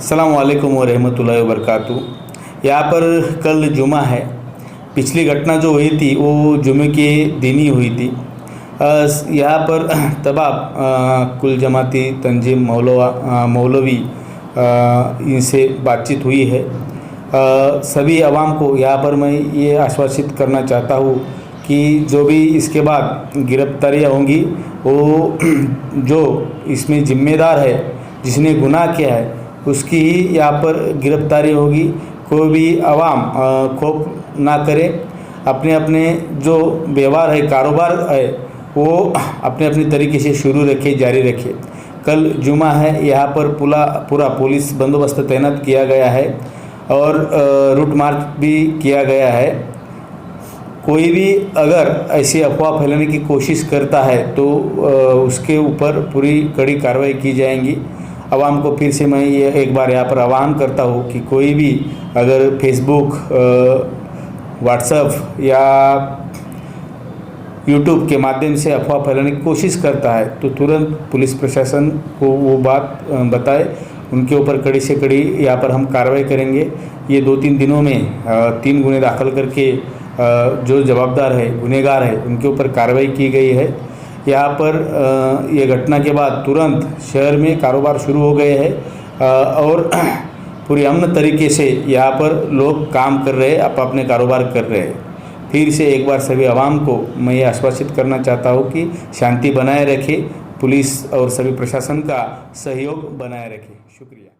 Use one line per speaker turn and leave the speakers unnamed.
अस्सलाम वालेकुम व रहमतुल्लाहि व बरकातहू। यहाँ पर कल जुमा है। पिछली घटना जो हुई थी वो जुमे के दिन ही हुई थी। यहाँ पर तबाब कुल जमाती तंजीम मौलवी इनसे बातचीत हुई है। सभी आवाम को यहाँ पर मैं ये आश्वासित करना चाहता हूँ कि जो भी इसके बाद गिरफ्तारियाँ होंगी वो जो इसमें ज़िम्मेदार है, जिसने गुनाह किया है, उसकी ही यहाँ पर गिरफ्तारी होगी। कोई भी आवाम खौफ ना करे, अपने अपने जो व्यवहार है, कारोबार है, वो अपने अपने तरीके से शुरू रखे, जारी रखे। कल जुमा है, यहाँ पर पूरा पुलिस बंदोबस्त तैनात किया गया है और रूट मार्च भी किया गया है। कोई भी अगर ऐसी अफवाह फैलाने की कोशिश करता है तो उसके ऊपर पूरी कड़ी कार्रवाई की जाएंगी। आवाम को फिर से मैं ये एक बार यहाँ पर आह्वान करता हूँ कि कोई भी अगर फेसबुक, व्हाट्सएप या यूट्यूब के माध्यम से अफवाह फैलाने की कोशिश करता है तो तुरंत पुलिस प्रशासन को वो बात बताए। उनके ऊपर कड़ी से कड़ी यहाँ पर हम कार्रवाई करेंगे। ये 2-3 दिनों में 3 गुने दाखिल करके जो जवाबदार है, गुनहगार है, उनके ऊपर कार्रवाई की गई है। यहाँ पर ये घटना के बाद तुरंत शहर में कारोबार शुरू हो गए हैं और पूरी अमन तरीके से यहाँ पर लोग काम कर रहे हैं, अपने कारोबार कर रहे हैं। फिर से एक बार सभी आवाम को मैं ये आश्वासित करना चाहता हूँ कि शांति बनाए रखें, पुलिस और सभी प्रशासन का सहयोग बनाए रखें। शुक्रिया।